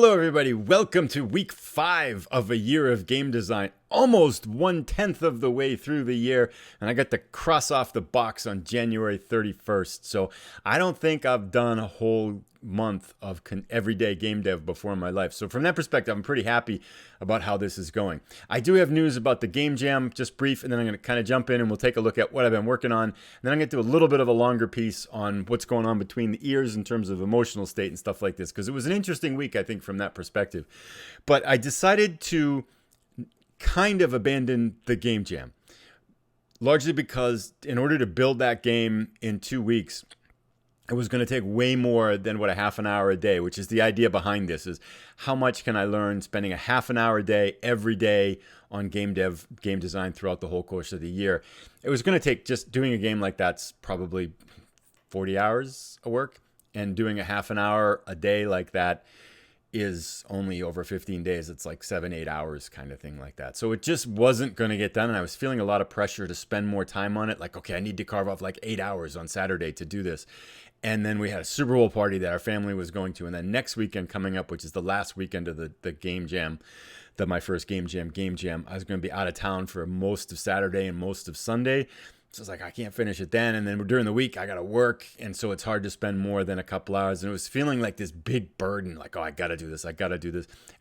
Hello everybody, welcome to week 5 of a year of game design. Almost 1/10 of the way through the year, and I got to cross off the box on January 31st. So I don't think I've done a whole month of everyday game dev before in my life. So from that perspective, I'm pretty happy about how this is going. I do have news about the game jam, just brief, and then I'm going to kind of jump in and we'll take a look at what I've been working on. And then I'm going to do a little bit of a longer piece on what's going on between the ears in terms of emotional state and stuff like this, because it was an interesting week, I think, from that perspective. But I decided to kind of abandon the game jam, largely because in order to build that game in 2 weeks, it was going to take way more than what a half an hour a day, which is the idea behind this, is how much can I learn spending a half an hour a day every day on game design throughout the whole course of the year. It was going to take, just doing a game like that's probably 40 hours of work, and doing a half an hour a day like that is only over 15 days. It's like 7-8 hours kind of thing like that. So it just wasn't going to get done. And I was feeling a lot of pressure to spend more time on it. Like, okay, I need to carve off like 8 hours on Saturday to do this. And then we had a Super Bowl party that our family was going to. And then next weekend coming up, which is the last weekend of the game jam, my first game jam, I was going to be out of town for most of Saturday and most of Sunday. So it's like, I can't finish it then. And then during the week, I got to work. And so it's hard to spend more than a couple hours. And it was feeling like this big burden, like, oh, I got to do this.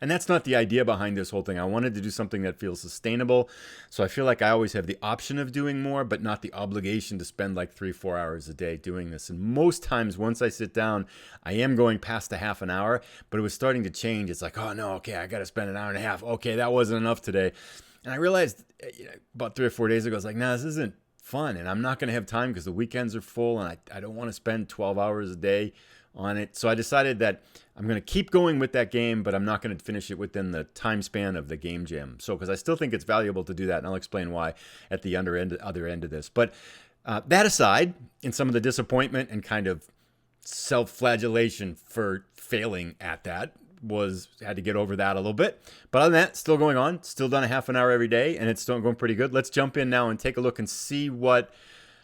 And that's not the idea behind this whole thing. I wanted to do something that feels sustainable. So I feel like I always have the option of doing more, but not the obligation to spend like 3-4 hours a day doing this. And most times once I sit down, I am going past a half an hour, but it was starting to change. It's like, oh no, okay, I got to spend an hour and a half. Okay, that wasn't enough today. And I realized about 3 or 4 days ago, I was like, nah, this isn't fun, and I'm not going to have time because the weekends are full, and I don't want to spend 12 hours a day on it. So I decided that I'm going to keep going with that game, but I'm not going to finish it within the time span of the game jam. So because I still think it's valuable to do that, and I'll explain why at the other end of this. But that aside, in some of the disappointment and kind of self-flagellation for failing at that, had to get over that a little bit. But other than that, still going on, still done a half an hour every day, and it's still going pretty good. Let's jump in now and take a look and see what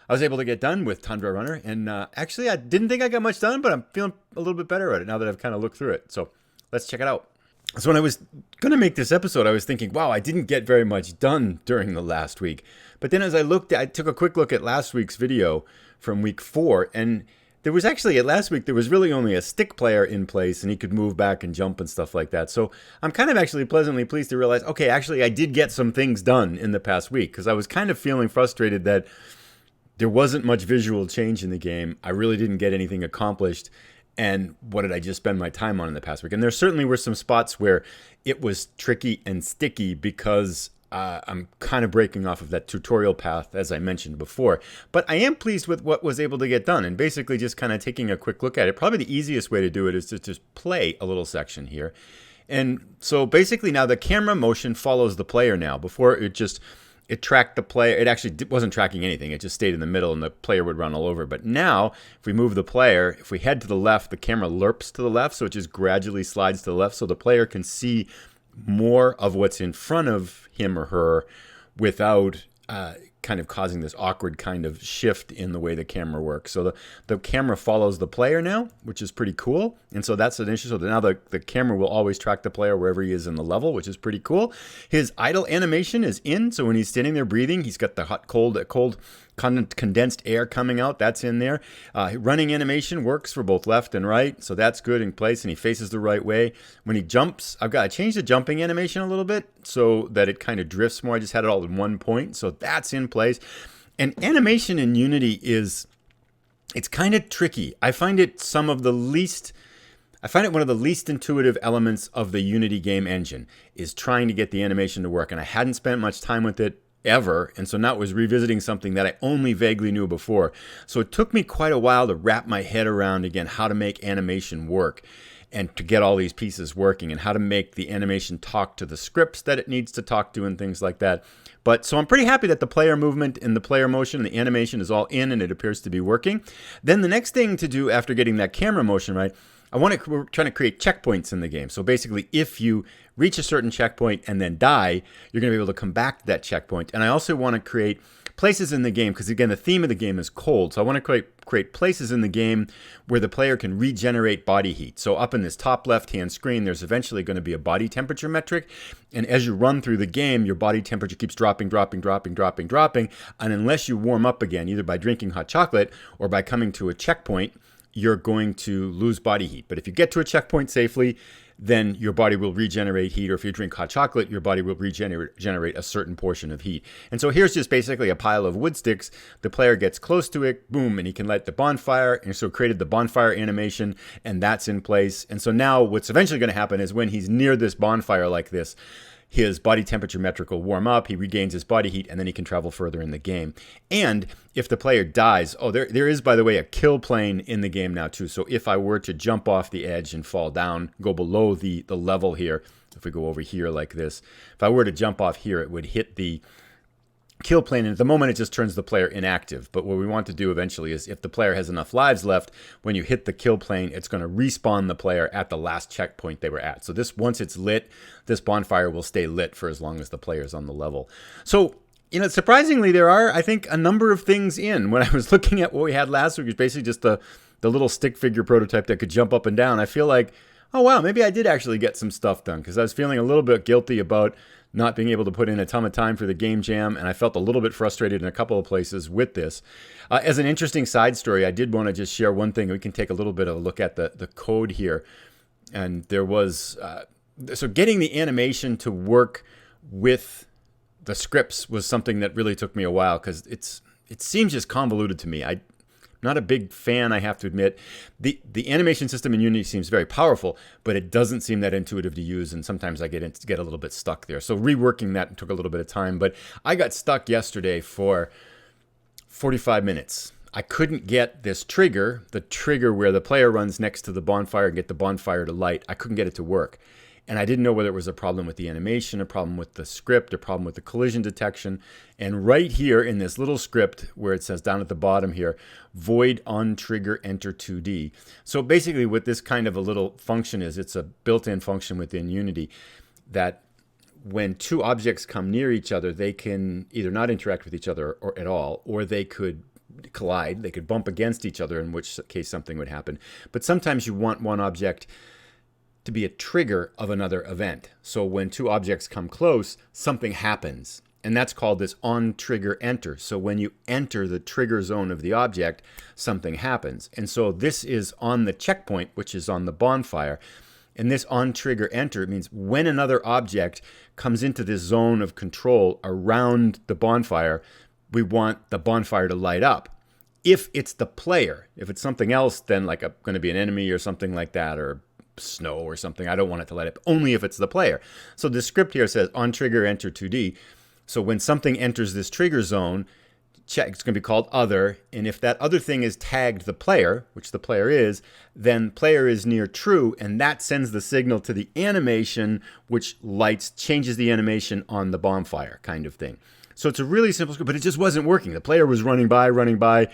I was able to get done with Tundra Runner. And actually, I didn't think I got much done, but I'm feeling a little bit better at it now that I've kind of looked through it. So let's check it out. So when I was going to make this episode, I was thinking, wow, I didn't get very much done during the last week. But then as I took a quick look at last week's video from week 4, and there was actually, at last week, there was really only a stick player in place, and he could move back and jump and stuff like that. So I'm kind of actually pleasantly pleased to realize, okay, actually I did get some things done in the past week, because I was kind of feeling frustrated that there wasn't much visual change in the game. I really didn't get anything accomplished. And what did I just spend my time on in the past week? And there certainly were some spots where it was tricky and sticky because I'm kind of breaking off of that tutorial path, as I mentioned before. But I am pleased with what was able to get done, and basically just kind of taking a quick look at it. Probably the easiest way to do it is to just play a little section here. And so basically now the camera motion follows the player now. Before it tracked the player. It actually wasn't tracking anything. It just stayed in the middle and the player would run all over. But now, if we move the player, if we head to the left, the camera lerps to the left, so it just gradually slides to the left so the player can see more of what's in front of him or her without kind of causing this awkward kind of shift in the way the camera works. So the camera follows the player now, which is pretty cool. And so that's an issue. So now the camera will always track the player wherever he is in the level, which is pretty cool. His idle animation is in. So when he's standing there breathing, he's got the cold condensed air coming out. That's in there. Running animation works for both left and right. So that's good in place, and he faces the right way. When he jumps, I've got to change the jumping animation a little bit so that it kind of drifts more. I just had it all in one point. So that's in place. And animation in Unity it's kind of tricky. I find it one of the least intuitive elements of the Unity game engine is trying to get the animation to work. And I hadn't spent much time with it ever, and so now it was revisiting something that I only vaguely knew before. So it took me quite a while to wrap my head around again how to make animation work and to get all these pieces working and how to make the animation talk to the scripts that it needs to talk to and things like that. But so I'm pretty happy that the player movement and the player motion and the animation is all in and it appears to be working. Then the next thing to do after getting that camera motion right, we're trying to create checkpoints in the game. So basically, if you reach a certain checkpoint and then die, you're going to be able to come back to that checkpoint. And I also want to create places in the game, because again, the theme of the game is cold. So I want to create places in the game where the player can regenerate body heat. So up in this top left-hand screen, there's eventually going to be a body temperature metric. And as you run through the game, your body temperature keeps dropping. And unless you warm up again, either by drinking hot chocolate or by coming to a checkpoint, you're going to lose body heat. But if you get to a checkpoint safely, then your body will regenerate heat. Or if you drink hot chocolate, your body will regenerate a certain portion of heat. And so here's just basically a pile of wood sticks. The player gets close to it, boom, and he can light the bonfire. And so created the bonfire animation, and that's in place. And so now what's eventually going to happen is when he's near this bonfire like this, his body temperature metric will warm up, he regains his body heat, and then he can travel further in the game. And if the player dies, there is, by the way, a kill plane in the game now too. So if I were to jump off the edge and fall down, go below the level here, if we go over here like this, if I were to jump off here, it would hit the kill plane, and at the moment it just turns the player inactive. But what we want to do eventually is if the player has enough lives left, when you hit the kill plane, it's going to respawn the player at the last checkpoint they were at. So this, once it's lit, this bonfire will stay lit for as long as the player's on the level. So, surprisingly, there are, I think, a number of things in. When I was looking at what we had last week, it was basically just the little stick figure prototype that could jump up and down. I feel like, oh wow, maybe I did actually get some stuff done, because I was feeling a little bit guilty about not being able to put in a ton of time for the game jam, and I felt a little bit frustrated in a couple of places with this. As an interesting side story, I did want to just share one thing. We can take a little bit of a look at the code here. And there was, so getting the animation to work with the scripts was something that really took me a while, because it seems just convoluted to me. I'm not a big fan, I have to admit. The animation system in Unity seems very powerful, but it doesn't seem that intuitive to use, and sometimes I get a little bit stuck there. So reworking that took a little bit of time, but I got stuck yesterday for 45 minutes. I couldn't get this trigger, the trigger where the player runs next to the bonfire and get the bonfire to light. I couldn't get it to work. And I didn't know whether it was a problem with the animation, a problem with the script, a problem with the collision detection. And right here in this little script where it says down at the bottom here, void on trigger enter 2D. So basically what this kind of a little function is, it's a built-in function within Unity that when two objects come near each other, they can either not interact with each other or at all, or they could collide, they could bump against each other, in which case something would happen. But sometimes you want one object to be a trigger of another event. So when two objects come close, something happens. And that's called this on trigger enter. So when you enter the trigger zone of the object, something happens. And so this is on the checkpoint, which is on the bonfire. And this on trigger enter means when another object comes into this zone of control around the bonfire, we want the bonfire to light up. If it's the player, if it's something else, then like going to be an enemy or something like that, or snow or something, I don't want it to light up, only if it's the player. So the script here says on trigger enter 2D. So when something enters this trigger zone, check, it's going to be called other, and if that other thing is tagged the player, which the player is, then player is near true, and that sends the signal to the animation, which changes the animation on the bonfire kind of thing. So it's a really simple script, but it just wasn't working. The player was running by,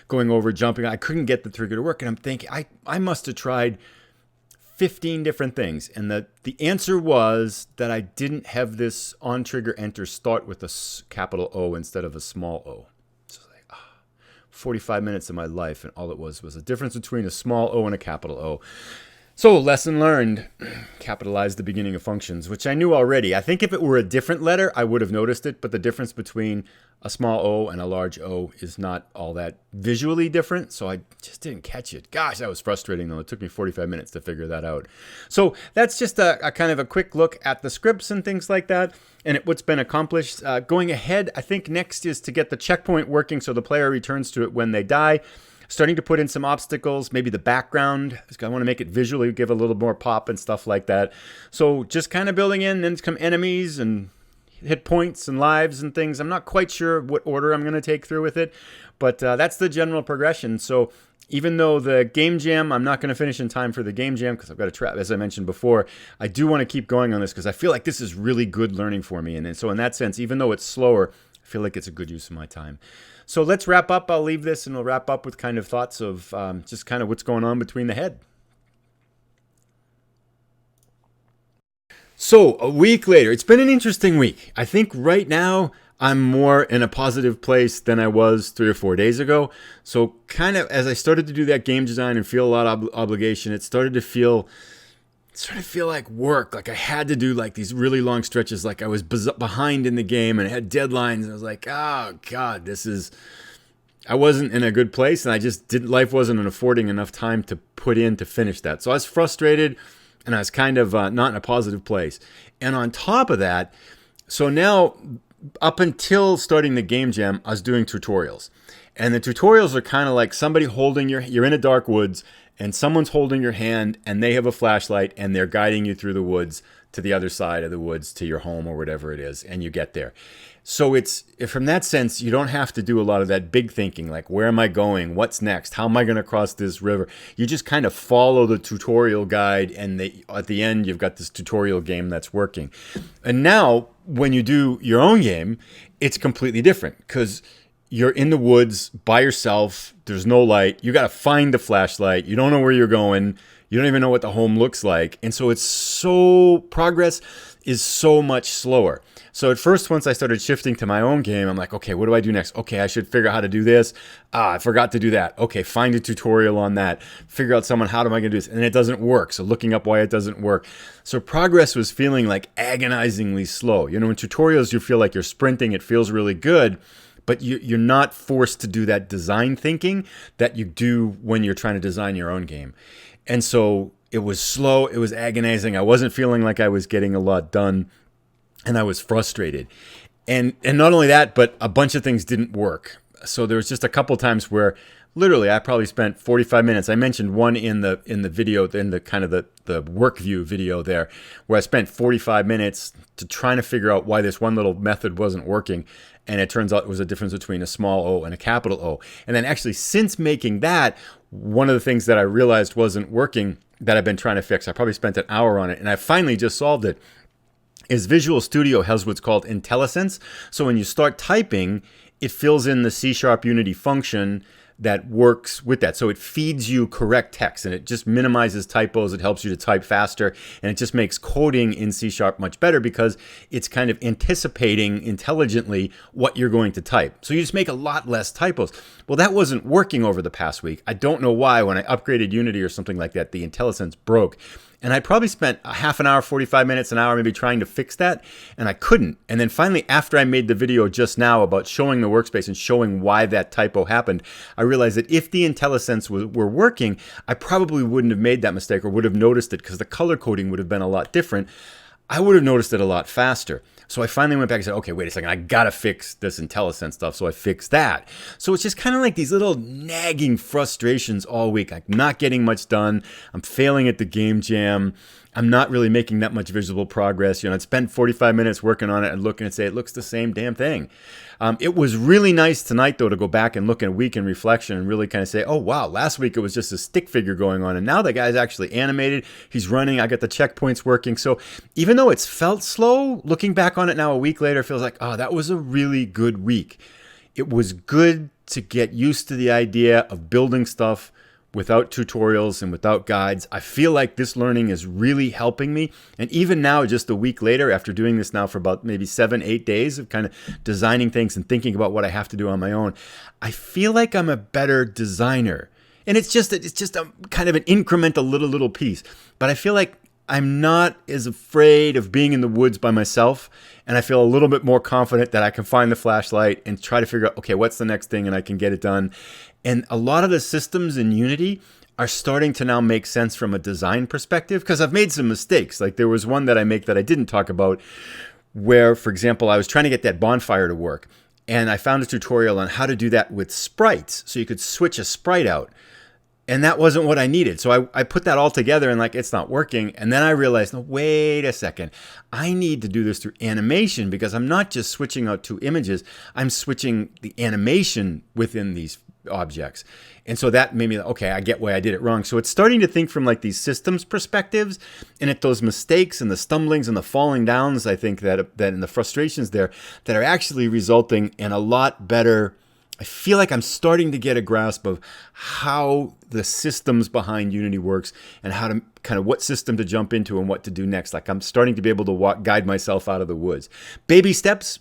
going over, jumping. I couldn't get the trigger to work, and I'm thinking, I must have tried 15 different things. And the answer was that I didn't have this on trigger enter start with a capital O instead of a small o. So it's like, 45 minutes of my life, and all it was a difference between a small o and a capital O. So lesson learned, capitalize the beginning of functions, which I knew already. I think if it were a different letter, I would have noticed it, but the difference between a small o and a large O is not all that visually different, so I just didn't catch it. Gosh, that was frustrating, though. It took me 45 minutes to figure that out. So that's just a kind of a quick look at the scripts and things like that, and what's been accomplished. Going ahead, I think next is to get the checkpoint working so the player returns to it when they die. Starting to put in some obstacles, maybe the background. I want to make it visually, give a little more pop and stuff like that. So just kind of building in, then come enemies and hit points and lives and things. I'm not quite sure what order I'm going to take through with it, but that's the general progression. So even though the game jam, I'm not going to finish in time for the game jam because I've got a trap, as I mentioned before, I do want to keep going on this because I feel like this is really good learning for me. And so in that sense, even though it's slower, I feel like it's a good use of my time. So let's wrap up. I'll leave this and we'll wrap up with kind of thoughts of just kind of what's going on between the head. So a week later, it's been an interesting week. I think right now I'm more in a positive place than I was 3 or 4 days ago. So kind of as I started to do that game design and feel a lot of obligation, it started to feel like work. Like I had to do like these really long stretches. Like I was behind in the game and I had deadlines. And I was like, oh God, I wasn't in a good place. And life wasn't affording enough time to put in to finish that. So I was frustrated and I was kind of not in a positive place. And on top of that, so now up until starting the game jam, I was doing tutorials. And the tutorials are kind of like somebody you're in a dark woods and someone's holding your hand and they have a flashlight and they're guiding you through the woods to the other side of the woods to your home or whatever it is, and you get there. So it's from that sense, you don't have to do a lot of that big thinking, like where am I going? What's next? How am I going to cross this river? You just kind of follow the tutorial guide, and at the end, you've got this tutorial game that's working. And now, when you do your own game, it's completely different because you're in the woods by yourself. There's no light. You got to find the flashlight. You don't know where you're going. You don't even know what the home looks like. And so progress is so much slower. So at first, once I started shifting to my own game, I'm like, okay, what do I do next? Okay, I should figure out how to do this. I forgot to do that. Okay, find a tutorial on that. Figure out how am I going to do this? And it doesn't work. So looking up why it doesn't work. So progress was feeling like agonizingly slow. You know, in tutorials, you feel like you're sprinting. It feels really good. But you're not forced to do that design thinking that you do when you're trying to design your own game. And so it was slow. It was agonizing. I wasn't feeling like I was getting a lot done. And I was frustrated. And not only that, but a bunch of things didn't work. So there was just a couple times where literally I probably spent 45 minutes. I mentioned one in the video, in the kind of the work view video there, where I spent 45 minutes to trying to figure out why this one little method wasn't working. And it turns out it was a difference between a small O and a capital O. And then actually since making that, one of the things that I realized wasn't working that I've been trying to fix, I probably spent an hour on it, and I finally just solved it, is Visual Studio has what's called IntelliSense. So when you start typing, it fills in the C# Unity function that works with that. So it feeds you correct text and it just minimizes typos. It helps you to type faster, and it just makes coding in C# much better because it's kind of anticipating intelligently what you're going to type. So you just make a lot less typos. Well, that wasn't working over the past week. I don't know why. When I upgraded Unity or something like that, the IntelliSense broke. And I probably spent a half an hour, 45 minutes, an hour maybe trying to fix that, and I couldn't. And then finally, after I made the video just now about showing the workspace and showing why that typo happened, I realized that if the IntelliSense were working, I probably wouldn't have made that mistake or would have noticed it because the color coding would have been a lot different. I would have noticed it a lot faster. So I finally went back and said, okay, wait a second, I got to fix this IntelliSense stuff. So I fixed that. So it's just kind of like these little nagging frustrations all week. I'm not getting much done. I'm failing at the game jam. I'm not really making that much visible progress. You know, I'd spent 45 minutes working on it and looking and say, it looks the same damn thing. It was really nice tonight, though, to go back and look at a week in reflection and really kind of say, oh, wow, last week it was just a stick figure going on. And now the guy's actually animated. He's running. I got the checkpoints working. So even though it's felt slow, looking back on it now a week later, it feels like, oh, that was a really good week. It was good to get used to the idea of building stuff without tutorials and without guides. I feel like this learning is really helping me. And even now, just a week later, after doing this now for about maybe 7-8 days of kind of designing things and thinking about what I have to do on my own, I feel like I'm a better designer. And it's just a kind of an incremental little piece. But I feel like I'm not as afraid of being in the woods by myself, and I feel a little bit more confident that I can find the flashlight and try to figure out, okay, what's the next thing, and I can get it done. And a lot of the systems in Unity are starting to now make sense from a design perspective because I've made some mistakes. Like there was one that I make that I didn't talk about where, for example, I was trying to get that bonfire to work, and I found a tutorial on how to do that with sprites, so you could switch a sprite out. And that wasn't what I needed. So I put that all together and like, it's not working. And then I realized, no, wait a second. I need to do this through animation because I'm not just switching out two images. I'm switching the animation within these objects. And so that made me, okay, I get why I did it wrong. So it's starting to think from like these systems perspectives, and at those mistakes and the stumblings and the falling downs, I think that and the frustrations there that are actually resulting in a lot better I feel like I'm starting to get a grasp of how the systems behind Unity works and how to kind of what system to jump into and what to do next. Like I'm starting to be able to guide myself out of the woods. Baby steps,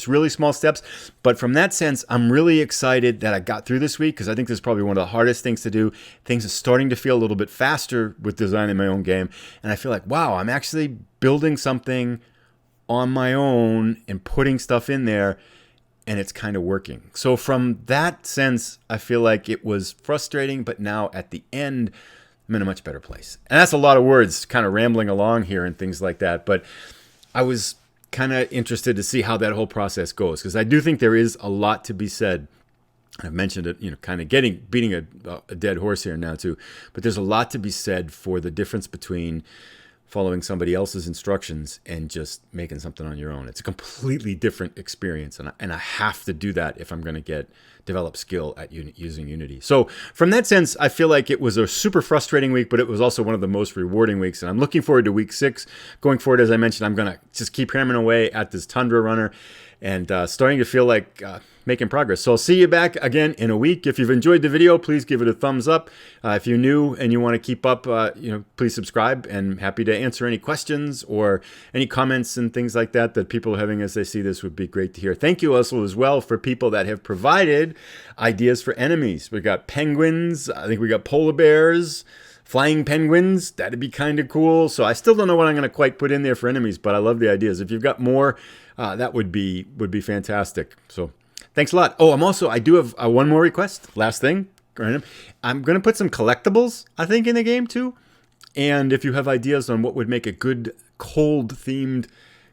really small steps. But from that sense, I'm really excited that I got through this week because I think this is probably one of the hardest things to do. Things are starting to feel a little bit faster with designing my own game. And I feel like, wow, I'm actually building something on my own and putting stuff in there. And it's kind of working. So from that sense, I feel like it was frustrating, but now at the end, I'm in a much better place. And that's a lot of words kind of rambling along here and things like that. But I was kind of interested to see how that whole process goes, because I do think there is a lot to be said. I've mentioned it, kind of beating a dead horse here now too. But there's a lot to be said for the difference between following somebody else's instructions and just making something on your own. It's a completely different experience, and I have to do that if I'm going to develop skill at using Unity. So from that sense, I feel like it was a super frustrating week, but it was also one of the most rewarding weeks, and I'm looking forward to week 6. Going forward, as I mentioned, I'm going to just keep hammering away at this Tundra Runner and starting to feel like making progress. So I'll see you back again in a week. If you've enjoyed the video, please give it a thumbs up. If you're new and you want to keep up, please subscribe, and happy to answer any questions or any comments and things like that people are having as they see this. Would be great to hear. Thank you also as well for people that have provided ideas for enemies. We got penguins. I think we got polar bears, flying penguins. That'd be kind of cool. So I still don't know what I'm going to quite put in there for enemies, but I love the ideas. If you've got more, that would be fantastic. So thanks a lot. Oh, I do have one more request. Last thing. I'm going to put some collectibles, I think, in the game too. And if you have ideas on what would make a good cold-themed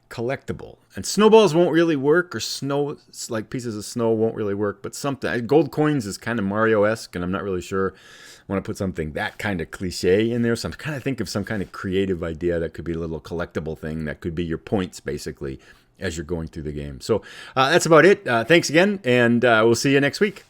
collectible. And snowballs won't really work, or snow, like pieces of snow won't really work, but something. Gold coins is kind of Mario-esque, and I'm not really sure I want to put something that kind of cliche in there. So I'm kind of thinking of some kind of creative idea that could be a little collectible thing that could be your points, basically, as you're going through the game. So that's about it. Thanks again, and we'll see you next week.